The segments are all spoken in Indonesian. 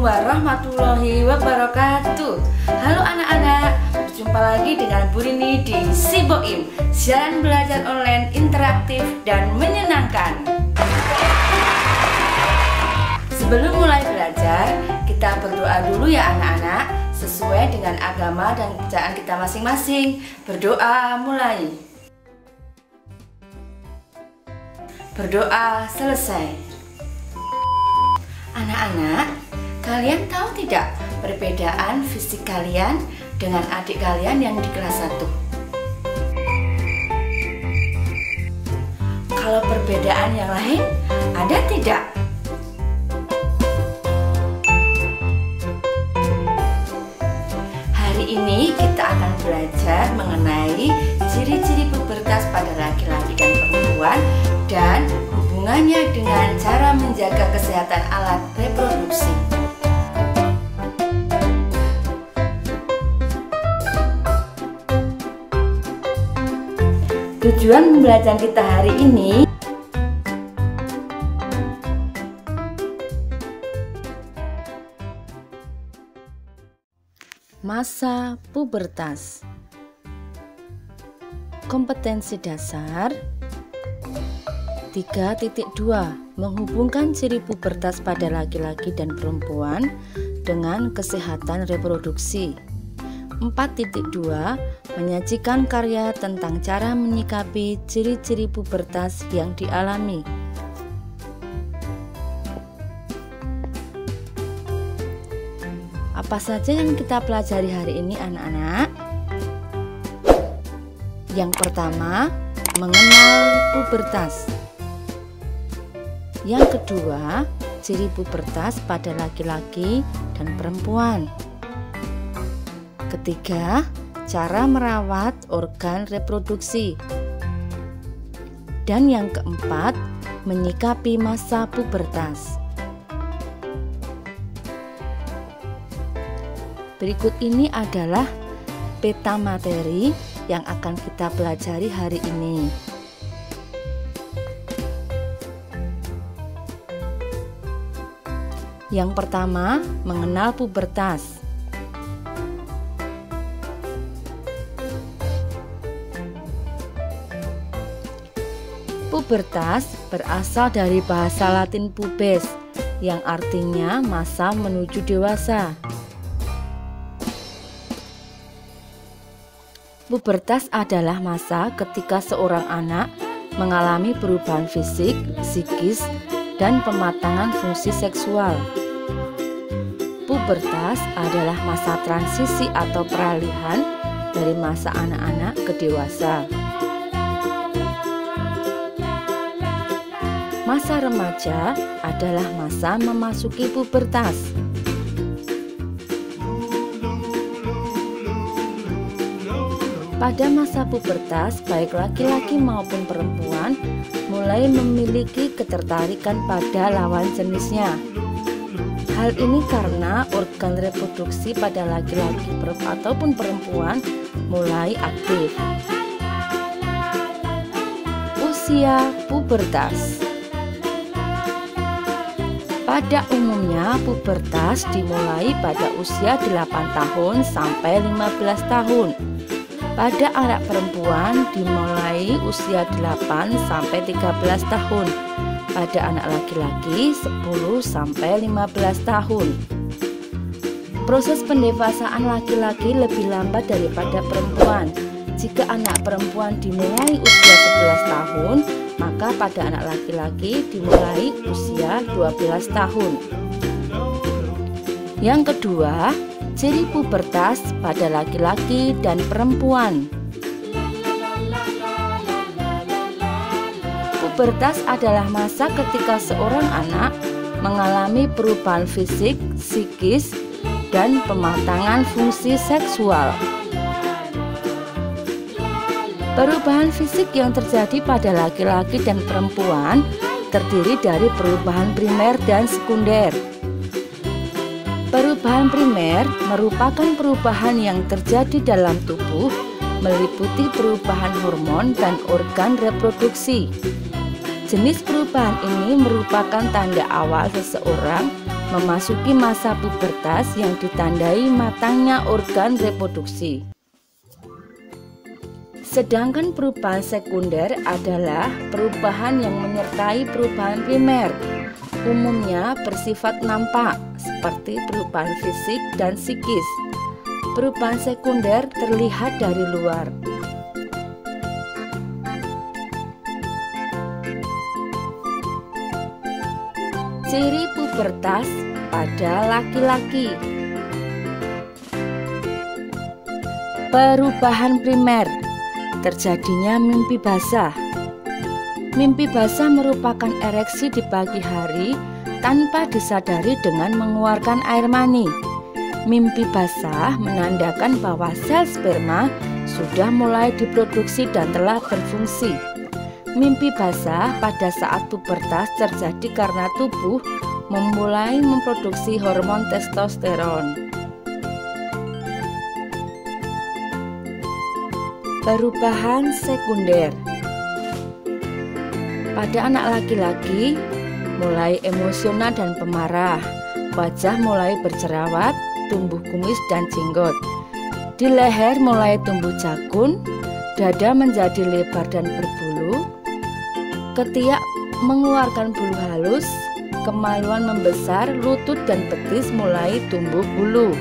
Assalamualaikum warahmatullahi wabarakatuh. Halo anak-anak, berjumpa lagi dengan Bu Rini di Siboim, siaran belajar online interaktif dan menyenangkan. Sebelum mulai belajar, kita berdoa dulu ya anak-anak, sesuai dengan agama dan kepercayaan kita masing-masing. Berdoa mulai. Berdoa selesai. Anak-anak, kalian tahu tidak perbedaan fisik kalian dengan adik kalian yang di kelas 1? Kalau perbedaan yang lain, ada tidak? Hari ini kita akan belajar mengenai ciri-ciri pubertas pada laki-laki dan perempuan dan hubungannya dengan cara menjaga kesehatan alat reproduksi. Tujuan pembelajaran kita hari ini masa pubertas. Kompetensi dasar 3.2 menghubungkan ciri pubertas pada laki-laki dan perempuan dengan kesehatan reproduksi. 4.2 menyajikan karya tentang cara menyikapi ciri-ciri pubertas yang dialami. Apa saja yang kita pelajari hari ini anak-anak? Yang pertama, mengenal pubertas. Yang kedua, ciri pubertas pada laki-laki dan perempuan. Ketiga, cara merawat organ reproduksi. Dan yang keempat, menyikapi masa pubertas. Berikut ini adalah peta materi yang akan kita pelajari hari ini. Yang pertama, mengenal pubertas. Pubertas berasal dari bahasa Latin pubes, yang artinya masa menuju dewasa. Pubertas adalah masa ketika seorang anak mengalami perubahan fisik, psikis, dan pematangan fungsi seksual. Pubertas adalah masa transisi atau peralihan dari masa anak-anak ke dewasa. Masa remaja adalah masa memasuki pubertas. Pada masa pubertas, baik laki-laki maupun perempuan mulai memiliki ketertarikan pada lawan jenisnya. Hal ini karena organ reproduksi pada laki-laki ataupun perempuan mulai aktif. Usia pubertas. Pada umumnya, pubertas dimulai pada usia 8 tahun sampai 15 tahun. Pada anak perempuan dimulai usia 8 sampai 13 tahun. Pada anak laki-laki 10 sampai 15 tahun. Proses pendewasaan laki-laki lebih lambat daripada perempuan. Jika anak perempuan dimulai usia 11 tahun, maka pada anak laki-laki dimulai usia 12 tahun. Yang kedua, ciri pubertas pada laki-laki dan perempuan. Pubertas adalah masa ketika seorang anak mengalami perubahan fisik, psikis, dan pematangan fungsi seksual. Perubahan fisik yang terjadi pada laki-laki dan perempuan terdiri dari perubahan primer dan sekunder. Perubahan primer merupakan perubahan yang terjadi dalam tubuh, meliputi perubahan hormon dan organ reproduksi. Jenis perubahan ini merupakan tanda awal seseorang memasuki masa pubertas yang ditandai matangnya organ reproduksi. Sedangkan perubahan sekunder adalah perubahan yang menyertai perubahan primer, umumnya bersifat nampak seperti perubahan fisik dan psikis. Perubahan sekunder terlihat dari luar. Ciri pubertas pada laki-laki. Perubahan primer, terjadinya mimpi basah. Mimpi basah merupakan ereksi di pagi hari tanpa disadari dengan mengeluarkan air mani. Mimpi basah menandakan bahwa sel sperma sudah mulai diproduksi dan telah berfungsi. Mimpi basah pada saat pubertas terjadi karena tubuh memulai memproduksi hormon testosteron. Perubahan sekunder pada anak laki-laki, mulai emosional dan pemarah, wajah mulai berjerawat, tumbuh kumis dan jenggot. Di leher mulai tumbuh jakun, dada menjadi lebar dan berbulu, ketiak mengeluarkan bulu halus, kemaluan membesar, lutut dan betis mulai tumbuh bulu.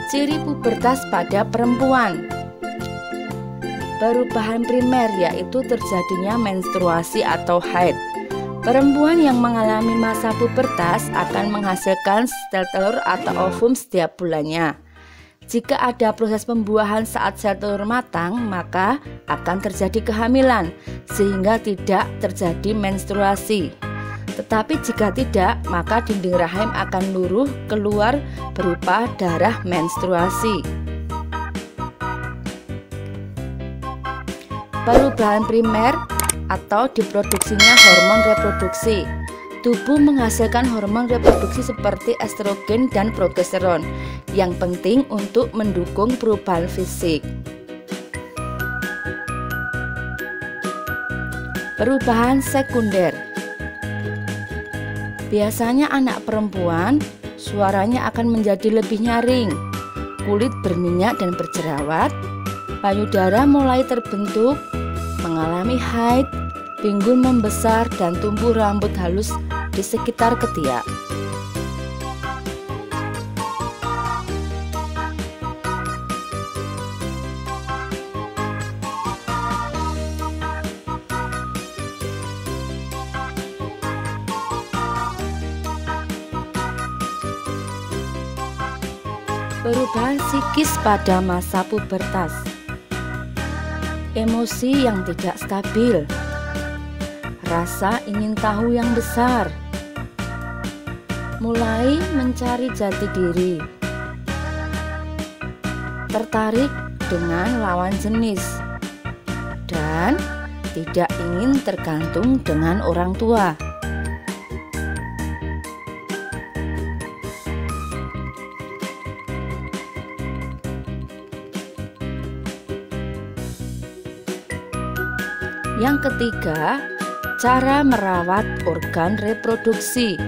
Ciri pubertas pada perempuan. Perubahan primer yaitu terjadinya menstruasi atau haid. Perempuan yang mengalami masa pubertas akan menghasilkan sel telur atau ovum setiap bulannya. Jika ada proses pembuahan saat sel telur matang, maka akan terjadi kehamilan sehingga tidak terjadi menstruasi. Tetapi jika tidak, maka dinding rahim akan luruh keluar berupa darah menstruasi. Perubahan primer atau diproduksinya hormon reproduksi. Tubuh menghasilkan hormon reproduksi seperti estrogen dan progesteron yang penting untuk mendukung perubahan fisik. Perubahan sekunder. Biasanya anak perempuan suaranya akan menjadi lebih nyaring, kulit berminyak dan berjerawat, payudara mulai terbentuk, mengalami haid, pinggul membesar dan tumbuh rambut halus di sekitar ketiak. Perubahan psikis pada masa pubertas. Emosi yang tidak stabil, rasa ingin tahu yang besar, mulai mencari jati diri, tertarik dengan lawan jenis, dan tidak ingin tergantung dengan orang tua. Yang ketiga, cara merawat organ reproduksi.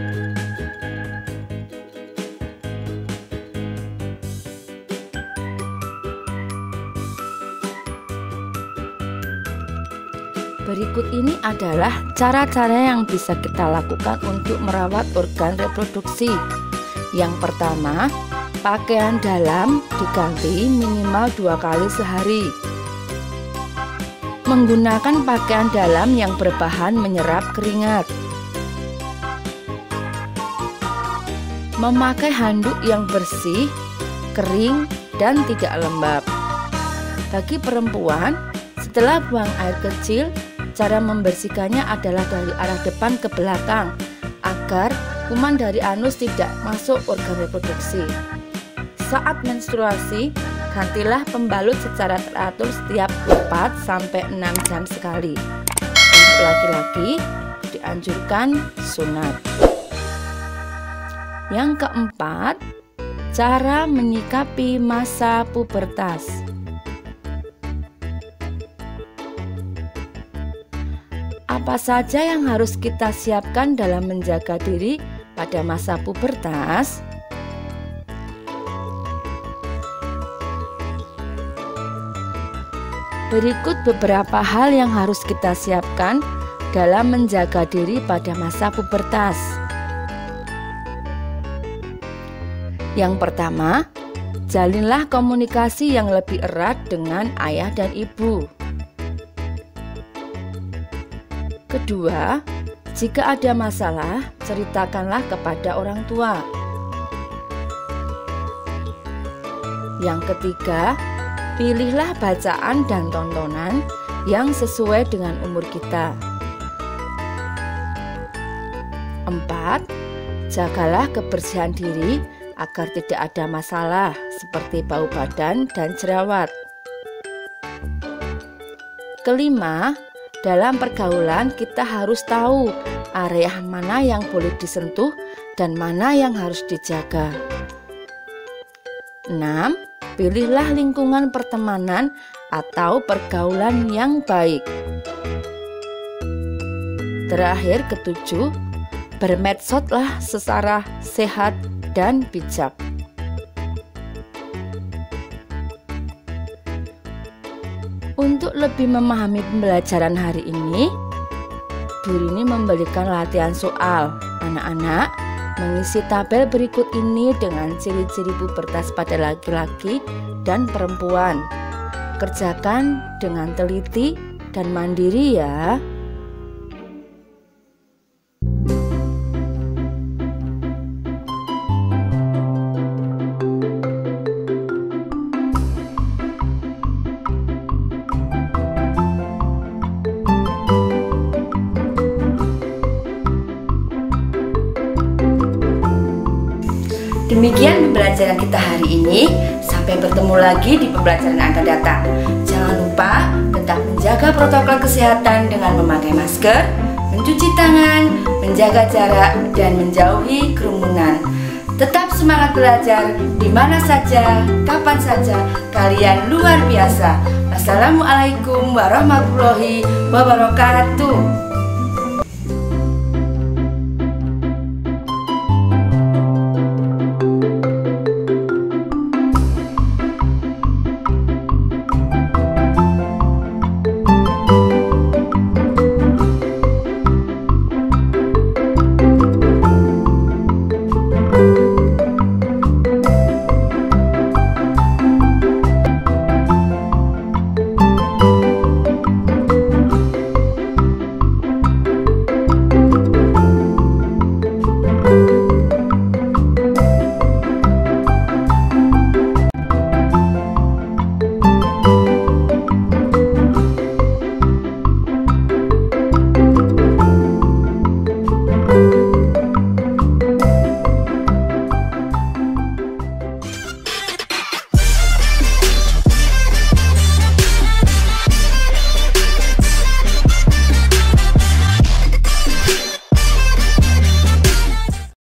Berikut ini adalah cara-cara yang bisa kita lakukan untuk merawat organ reproduksi. Yang pertama, pakaian dalam diganti minimal 2 kali sehari. Menggunakan pakaian dalam yang berbahan menyerap keringat. Memakai handuk yang bersih, kering, dan tidak lembab. Bagi perempuan, setelah buang air kecil, cara membersihkannya adalah dari arah depan ke belakang, agar kuman dari anus tidak masuk organ reproduksi. Saat menstruasi, gantilah pembalut secara teratur setiap 4-6 jam sekali. Untuk laki-laki dianjurkan sunat. Yang keempat, cara menyikapi masa pubertas. Apa saja yang harus kita siapkan dalam menjaga diri pada masa pubertas? Berikut beberapa hal yang harus kita siapkan dalam menjaga diri pada masa pubertas. Yang pertama, jalinlah komunikasi yang lebih erat dengan ayah dan ibu. Kedua, jika ada masalah, ceritakanlah kepada orang tua. Yang ketiga, pilihlah bacaan dan tontonan yang sesuai dengan umur kita. 4. Jagalah kebersihan diri agar tidak ada masalah seperti bau badan dan jerawat. Kelima, dalam pergaulan kita harus tahu area mana yang boleh disentuh dan mana yang harus dijaga. 6. Pilihlah lingkungan pertemanan atau pergaulan yang baik. Terakhir, ketujuh, bermedsoslah secara sehat dan bijak. Untuk lebih memahami pembelajaran hari ini, Bu Rini memberikan latihan soal. Anak-anak mengisi tabel berikut ini dengan ciri-ciri pubertas pada laki-laki dan perempuan. Kerjakan dengan teliti dan mandiri ya. Demikian pembelajaran kita hari ini. Sampai bertemu lagi di pembelajaran yang akan datang. Jangan lupa tetap menjaga protokol kesehatan dengan memakai masker, mencuci tangan, menjaga jarak, dan menjauhi kerumunan. Tetap semangat belajar di mana saja, kapan saja. Kalian luar biasa. Wassalamualaikum warahmatullahi wabarakatuh.